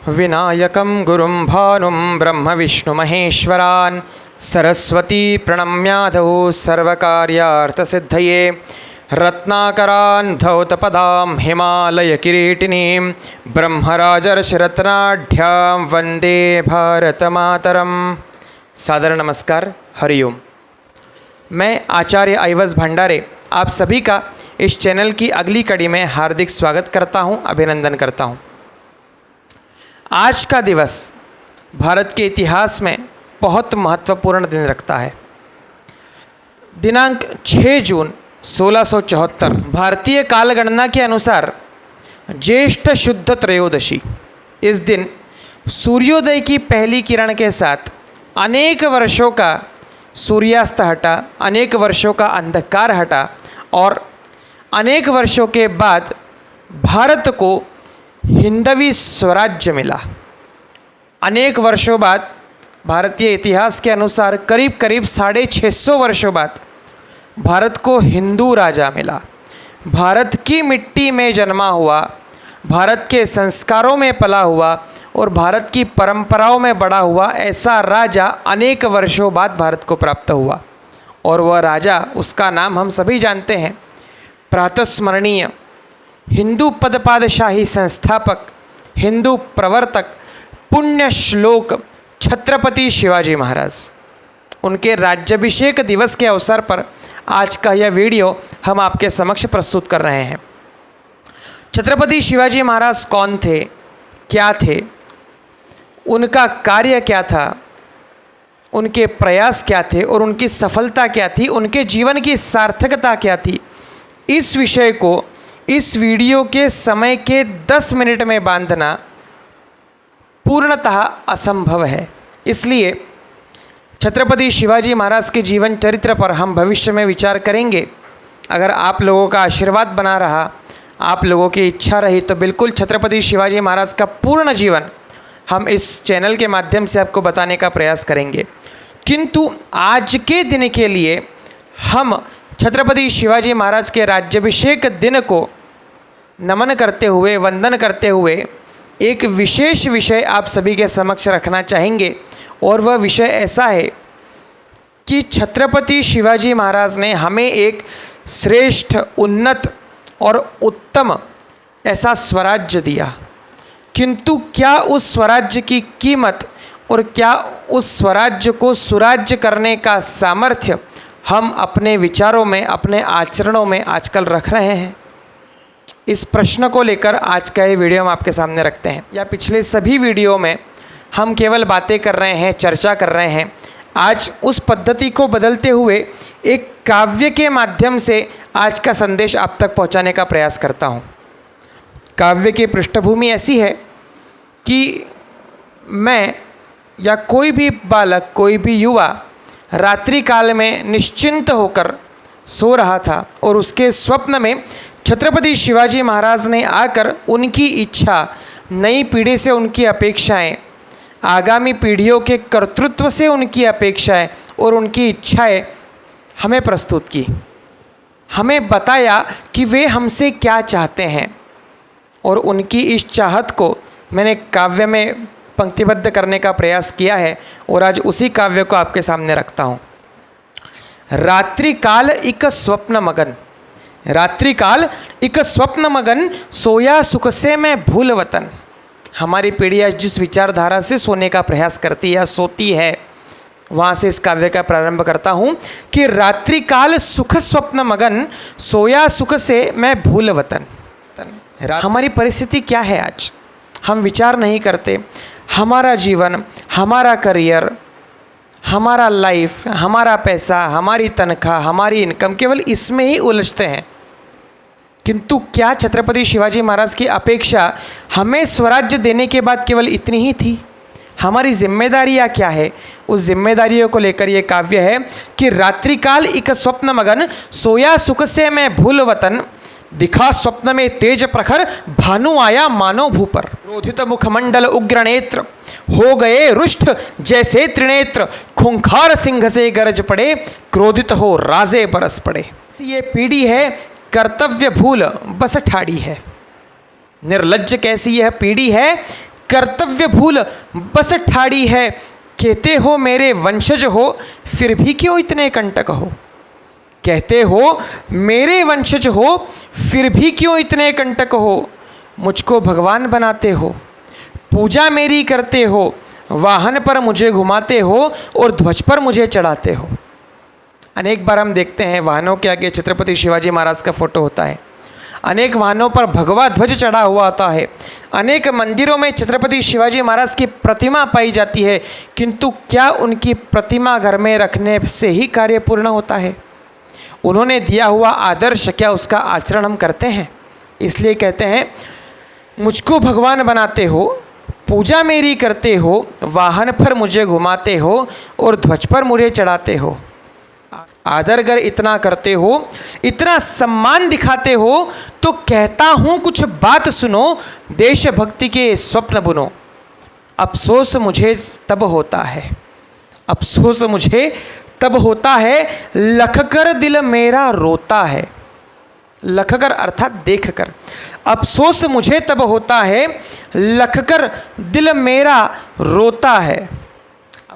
विनायकं गुरुं भानुं ब्रह्मविष्णुमहेश्वरान् सरस्वती प्रणम्यादौ सर्वकार्यार्थसिद्धये रत्नाकरान् धौतपदां हिमालयकिरीटिनीं ब्रह्मराजर्षिरत्नाढ्यां वंदे भारतमातरम। सादर नमस्कार, हरिओम। मैं आचार्य आइवज़ भंडारे आप सभी का इस चैनल की अगली कड़ी में हार्दिक स्वागत करता हूं, अभिनंदन करता हूं। आज का दिवस भारत के इतिहास में बहुत महत्वपूर्ण दिन रखता है। दिनांक 6 जून 1674 भारतीय कालगणना के अनुसार ज्येष्ठ शुद्ध त्रयोदशी, इस दिन सूर्योदय की पहली किरण के साथ अनेक वर्षों का सूर्यास्त हटा, अनेक वर्षों का अंधकार हटा और अनेक वर्षों के बाद भारत को हिंदवी स्वराज्य मिला। अनेक वर्षों बाद, भारतीय इतिहास के अनुसार करीब 650 वर्षों बाद भारत को हिंदू राजा मिला। भारत की मिट्टी में जन्मा हुआ, भारत के संस्कारों में पला हुआ और भारत की परंपराओं में बड़ा हुआ ऐसा राजा अनेक वर्षों बाद भारत को प्राप्त हुआ। और वह राजा, उसका नाम हम सभी जानते हैं, प्रातस्मरणीय हिंदू पदपादशाही संस्थापक, हिंदू प्रवर्तक, पुण्य श्लोक छत्रपति शिवाजी महाराज। उनके राज्याभिषेक दिवस के अवसर पर आज का यह वीडियो हम आपके समक्ष प्रस्तुत कर रहे हैं। छत्रपति शिवाजी महाराज कौन थे, क्या थे, उनका कार्य क्या था, उनके प्रयास क्या थे और उनकी सफलता क्या थी, उनके जीवन की सार्थकता क्या थी, इस विषय को इस वीडियो के समय के 10 मिनट में बांधना पूर्णतः असंभव है। इसलिए छत्रपति शिवाजी महाराज के जीवन चरित्र पर हम भविष्य में विचार करेंगे। अगर आप लोगों का आशीर्वाद बना रहा, आप लोगों की इच्छा रही, तो बिल्कुल छत्रपति शिवाजी महाराज का पूर्ण जीवन हम इस चैनल के माध्यम से आपको बताने का प्रयास करेंगे। किंतु आज के दिन के लिए हम छत्रपति शिवाजी महाराज के राज्याभिषेक दिन को नमन करते हुए, वंदन करते हुए एक विशेष विषय आप सभी के समक्ष रखना चाहेंगे। और वह विषय ऐसा है कि छत्रपति शिवाजी महाराज ने हमें एक श्रेष्ठ, उन्नत और उत्तम ऐसा स्वराज्य दिया, किंतु क्या उस स्वराज्य की कीमत और क्या उस स्वराज्य को सुराज्य करने का सामर्थ्य हम अपने विचारों में, अपने आचरणों में आजकल रख रहे हैं? इस प्रश्न को लेकर आज का ये वीडियो हम आपके सामने रखते हैं। या पिछले सभी वीडियो में हम केवल बातें कर रहे हैं, चर्चा कर रहे हैं। आज उस पद्धति को बदलते हुए एक काव्य के माध्यम से आज का संदेश आप तक पहुंचाने का प्रयास करता हूं। काव्य की पृष्ठभूमि ऐसी है कि मैं या कोई भी बालक, कोई भी युवा रात्रि काल में निश्चिंत होकर सो रहा था और उसके स्वप्न में छत्रपति शिवाजी महाराज ने आकर उनकी इच्छा, नई पीढ़ी से उनकी अपेक्षाएं, आगामी पीढ़ियों के कर्तृत्व से उनकी अपेक्षाएं और उनकी इच्छाएं हमें प्रस्तुत की। हमें बताया कि वे हमसे क्या चाहते हैं और उनकी इस चाहत को मैंने काव्य में पंक्तिबद्ध करने का प्रयास किया है और आज उसी काव्य को आपके सामने रखता हूँ। रात्रि काल इक स्वप्न मगन, रात्रि काल इक स्वप्न मगन, सोया सुख से मैं भूल वतन। हमारी पीढ़ी आज जिस विचारधारा से सोने का प्रयास करती है, सोती है, वहाँ से इस काव्य का प्रारंभ करता हूँ कि रात्रि काल सुख स्वप्न मगन, सोया सुख से मैं भूल वतन। हमारी परिस्थिति क्या है आज? हम विचार नहीं करते। हमारा जीवन, हमारा करियर, हमारा लाइफ, हमारा पैसा, हमारी तनख्वाह, हमारी इनकम, केवल इसमें ही उलझते हैं। किंतु क्या छत्रपति शिवाजी महाराज की अपेक्षा हमें स्वराज्य देने के बाद केवल इतनी ही थी? हमारी जिम्मेदारियाँ क्या है? उस जिम्मेदारियों को लेकर ये काव्य है कि रात्रि काल इक स्वप्न मगन, सोया सुख से मैं भूल वतन, दिखा स्वप्न में तेज प्रखर, भानु आया मानो भूपर। क्रोधित मुखमंडल उग्र नेत्र, हो गए रुष्ट जैसे त्रिनेत्र, खूंखार सिंह से गरज पड़े, क्रोधित हो राजे बरस पड़े। ये पीढ़ी है कर्तव्य भूल बस ठाड़ी है। निर्लज्ज कैसी यह पीढ़ी है, कर्तव्य भूल बस ठाड़ी है, कहते हो मेरे वंशज हो फिर भी क्यों इतने कंटक हो। कहते हो मेरे वंशज हो फिर भी क्यों इतने कंटक हो, मुझको भगवान बनाते हो, पूजा मेरी करते हो, वाहन पर मुझे घुमाते हो और ध्वज पर मुझे चढ़ाते हो। अनेक बार हम देखते हैं वाहनों के आगे छत्रपति शिवाजी महाराज का फोटो होता है, अनेक वाहनों पर भगवा ध्वज चढ़ा हुआ होता है, अनेक मंदिरों में छत्रपति शिवाजी महाराज की प्रतिमा पाई जाती है, किंतु क्या उनकी प्रतिमा घर में रखने से ही कार्य पूर्ण होता है? उन्होंने दिया हुआ आदर्श क्या उसका आचरण हम करते हैं? इसलिए कहते हैं मुझको भगवान बनाते हो, पूजा मेरी करते हो, वाहन पर मुझे घुमाते हो और ध्वज पर मुझे चढ़ाते हो। आदर अगर इतना करते हो, इतना सम्मान दिखाते हो, तो कहता हूँ कुछ बात सुनो, देशभक्ति के स्वप्न बुनो। अफसोस मुझे तब होता है, अफसोस मुझे तब होता है, लखकर दिल मेरा रोता है। लखकर अर्थात देखकर, अफसोस मुझे तब होता है, लखकर दिल मेरा रोता है।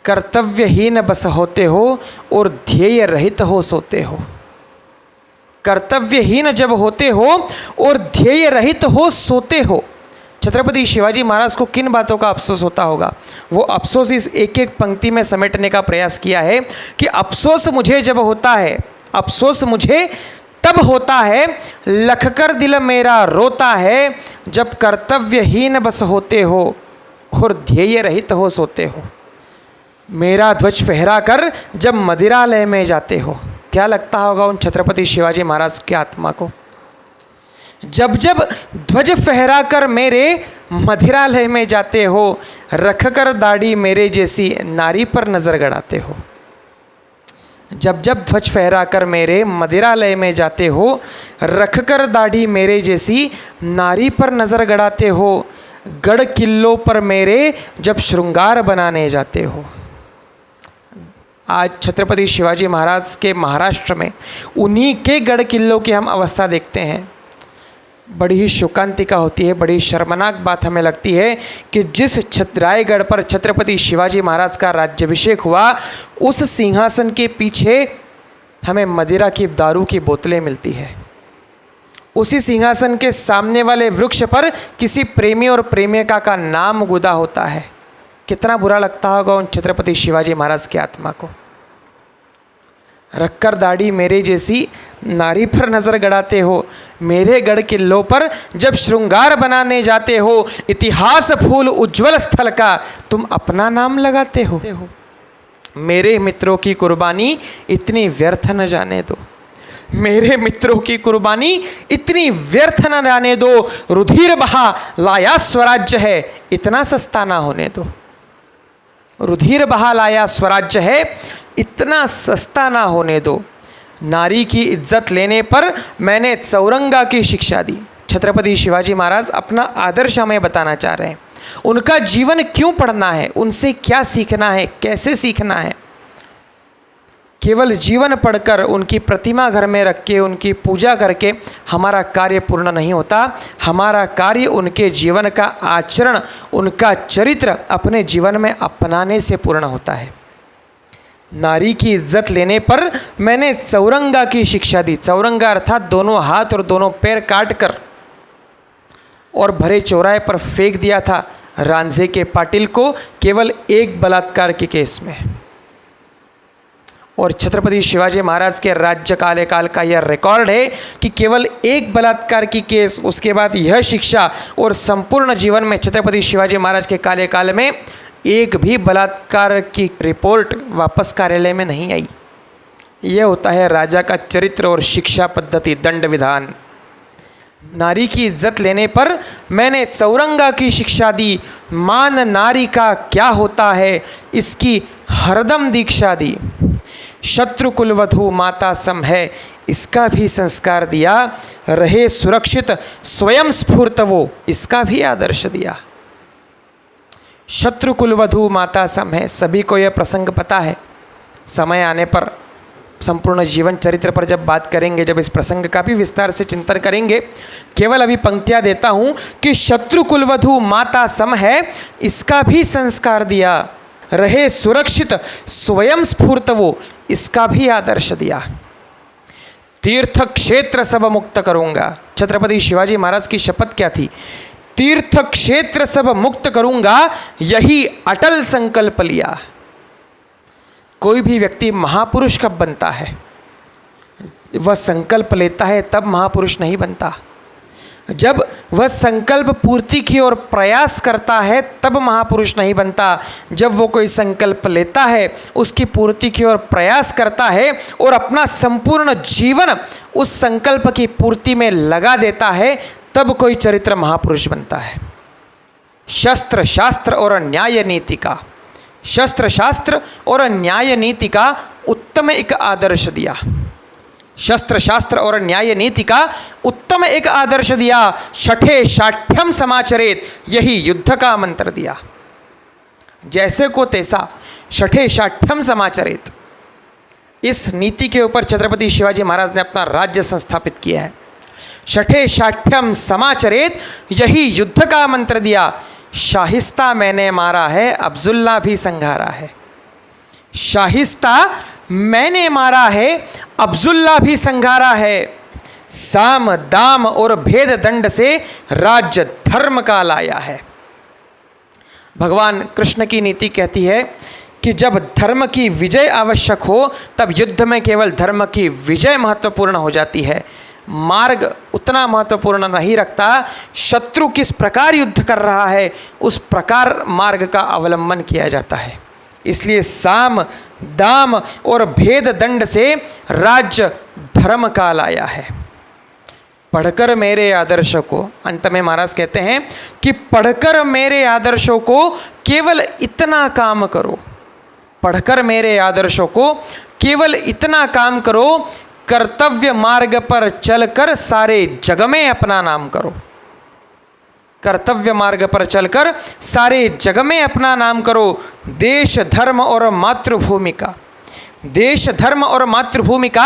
कर्तव्यहीन बस होते हो और ध्येय रहित हो सोते हो। कर्तव्यहीन जब होते हो और ध्येय रहित हो सोते हो। छत्रपति शिवाजी महाराज को किन बातों का अफसोस होता होगा? वो अफसोस इस एक एक पंक्ति में समेटने का प्रयास किया है कि अफसोस मुझे जब होता है, अफसोस मुझे तब होता है, लखकर दिल मेरा रोता है, जब कर्तव्यहीन बस होते हो और ध्येय रहित हो सोते हो। मेरा ध्वज फहरा कर जब मदिरालय में जाते हो। क्या लगता होगा उन छत्रपति शिवाजी महाराज की आत्मा को? जब जब ध्वज फहरा कर मेरे मदिरालय में जाते हो, रख कर दाढ़ी मेरे जैसी नारी पर नज़र गड़ाते हो। जब जब ध्वज फहरा कर मेरे मदिरालय में जाते हो, रख कर दाढ़ी मेरे जैसी नारी पर नज़र गड़ाते हो। गढ़ किल्लों पर मेरे जब श्रृंगार बनाने जाते हो। आज छत्रपति शिवाजी महाराज के महाराष्ट्र में उन्हीं के गढ़ किल्लों की हम अवस्था देखते हैं। बड़ी ही शोकांतिका होती है, बड़ी शर्मनाक बात हमें लगती है कि जिस रायगढ़ पर छत्रपति शिवाजी महाराज का राज्याभिषेक हुआ, उस सिंहासन के पीछे हमें मदिरा की दारू की बोतलें मिलती है। उसी सिंहासन के सामने वाले वृक्ष पर किसी प्रेमी और प्रेमिका का नाम गुदा होता है। कितना बुरा लगता होगा उन छत्रपति शिवाजी महाराज की आत्मा को। रखकर दाढ़ी मेरे जैसी नारी पर नज़र गड़ाते हो, मेरे गढ़ किल्लों पर जब श्रृंगार बनाने जाते हो, इतिहास फूल उज्जवल स्थल का तुम अपना नाम लगाते हो। मेरे मित्रों की कुर्बानी इतनी व्यर्थ न जाने दो, मेरे मित्रों की कुर्बानी इतनी व्यर्थ न जाने दो। रुधिर बहा लाया स्वराज्य है, इतना सस्ता ना होने दो। रुधिर बहा लाया स्वराज्य है, इतना सस्ता ना होने दो। नारी की इज्जत लेने पर मैंने चौरंगा की शिक्षा दी। छत्रपति शिवाजी महाराज अपना आदर्श हमें बताना चाह रहे हैं। उनका जीवन क्यों पढ़ना है, उनसे क्या सीखना है, कैसे सीखना है। केवल जीवन पढ़कर उनकी प्रतिमा घर में रख के उनकी पूजा करके हमारा कार्य पूर्ण नहीं होता। हमारा कार्य उनके जीवन का आचरण, उनका चरित्र अपने जीवन में अपनाने से पूर्ण होता है। नारी की इज्जत लेने पर मैंने चौरंगा की शिक्षा दी। चौरंगा अर्थात दोनों हाथ और दोनों पैर काट कर और भरे चौराहे पर फेंक दिया था रांझे के पाटिल को, केवल एक बलात्कार के केस में। और छत्रपति शिवाजी महाराज के राज्य काल का यह रिकॉर्ड है कि केवल एक बलात्कार की केस, उसके बाद यह शिक्षा, और संपूर्ण जीवन में छत्रपति शिवाजी महाराज के काल में एक भी बलात्कार की रिपोर्ट वापस कार्यालय में नहीं आई। यह होता है राजा का चरित्र और शिक्षा पद्धति, दंड विधान। नारी की इज्जत लेने पर मैंने चौरंगा की शिक्षा दी। मान नारी का क्या होता है, इसकी हरदम दीक्षा दी। शत्रु कुलवधू माता सम है, इसका भी संस्कार दिया। रहे सुरक्षित स्वयं स्फूर्त वो, इसका भी आदर्श दिया। शत्रु कुलवधू माता सम है, सभी को यह प्रसंग पता है। समय आने पर संपूर्ण जीवन चरित्र पर जब बात करेंगे, जब इस प्रसंग का भी विस्तार से चिंतन करेंगे, केवल अभी पंक्तियाँ देता हूँ कि शत्रु कुलवधु माता सम है, इसका भी संस्कार दिया, रहे सुरक्षित स्वयं स्फूर्त वो, इसका भी आदर्श दिया। तीर्थ क्षेत्र सब मुक्त करूँगा, छत्रपति शिवाजी महाराज की शपथ क्या थी? तीर्थ क्षेत्र सब मुक्त करूँगा, यही अटल संकल्प लिया। कोई भी व्यक्ति महापुरुष कब बनता है? वह संकल्प लेता है तब महापुरुष नहीं बनता। जब वह संकल्प पूर्ति की ओर प्रयास करता है तब महापुरुष नहीं बनता। जब वो कोई संकल्प लेता है, उसकी पूर्ति की ओर प्रयास करता है और अपना संपूर्ण जीवन उस संकल्प की पूर्ति में लगा देता है, तब कोई चरित्र महापुरुष बनता है। शस्त्र शास्त्र और न्याय नीति का, शस्त्र शास्त्र और न्याय नीति का उत्तम एक आदर्श दिया। शस्त्र शास्त्र और न्याय नीति का उत्तम एक आदर्श दिया। शठे शाठ्यम समाचरेत, यही युद्ध का मंत्र दिया। जैसे को तैसा, शठे शाठ्यम समाचरेत, इस नीति के ऊपर छत्रपति शिवाजी महाराज ने अपना राज्य संस्थापित किया है। शठे शाठ्यम समाचरेत, यही युद्ध का मंत्र दिया। शाहिस्ता मैंने मारा है, अब्दुल्ला भी संघारा है। शाहिस्ता मैंने मारा है, अब्दुल्ला भी संघारा है। साम दाम और भेद दंड से राज्य धर्म का लाया है। भगवान कृष्ण की नीति कहती है कि जब धर्म की विजय आवश्यक हो, तब युद्ध में केवल धर्म की विजय महत्वपूर्ण हो जाती है। मार्ग उतना महत्वपूर्ण नहीं रखता। शत्रु किस प्रकार युद्ध कर रहा है, उस प्रकार मार्ग का अवलंबन किया जाता है। इसलिए साम दाम और भेद दंड से राज्य धर्म का लाया है। पढ़कर मेरे आदर्शों को, अंत में महाराज कहते हैं कि पढ़कर मेरे आदर्शों को केवल इतना काम करो। पढ़कर मेरे आदर्शों को केवल इतना काम करो, कर्तव्य मार्ग पर चलकर सारे जग में अपना नाम करो। कर्तव्य मार्ग पर चलकर सारे जग में अपना नाम करो। देश धर्म और मातृभूमि का, देश धर्म और मातृभूमि का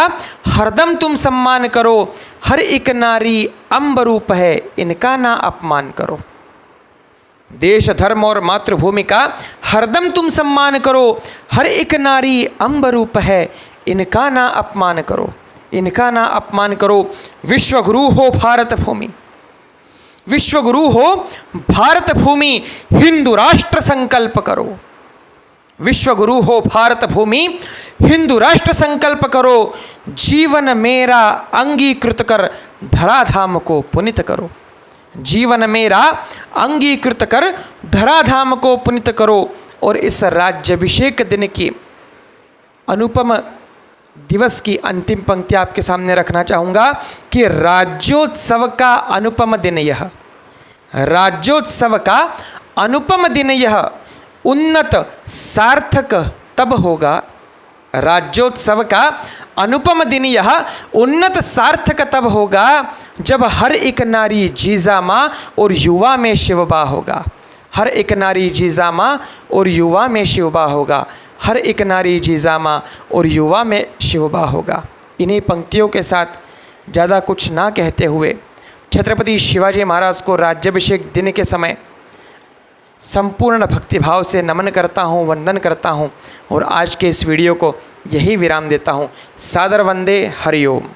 हरदम तुम सम्मान करो। हर एक नारी अम्ब रूप है, इनका ना अपमान करो। देश धर्म और मातृभूमि का हरदम तुम सम्मान करो। हर एक नारी अम्ब रूप है, इनका ना अपमान करो, इनका ना अपमान करो। विश्वगुरु हो भारत भूमि, विश्वगुरु हो भारत भूमि, हिंदू राष्ट्र संकल्प करो। विश्वगुरु हो भारत भूमि, हिंदू राष्ट्र संकल्प करो। जीवन मेरा अंगीकृत कर, धराधाम को पुनित करो। जीवन मेरा अंगीकृत कर, धराधाम को पुनित करो। और इस राज्याभिषेक दिन की अनुपम दिवस की अंतिम पंक्ति आपके सामने रखना चाहूँगा कि राज्योत्सव का अनुपम दिन यह, राज्योत्सव का अनुपम दिन यह, उन्नत सार्थक तब होगा। राज्योत्सव का अनुपम दिन यह, उन्नत सार्थक तब होगा, जब हर एक नारी जीजा माँ और युवा में शिवबा होगा। हर एक नारी जीजा माँ और युवा में शिवबा होगा। हर एक नारी जीजा माँ और युवा में शिवबा होगा। इन्हीं पंक्तियों के साथ ज़्यादा कुछ ना कहते हुए छत्रपति शिवाजी महाराज को राज्याभिषेक दिन के समय संपूर्ण भक्तिभाव से नमन करता हूँ, वंदन करता हूँ और आज के इस वीडियो को यही विराम देता हूँ। सादर वंदे, हरिओम।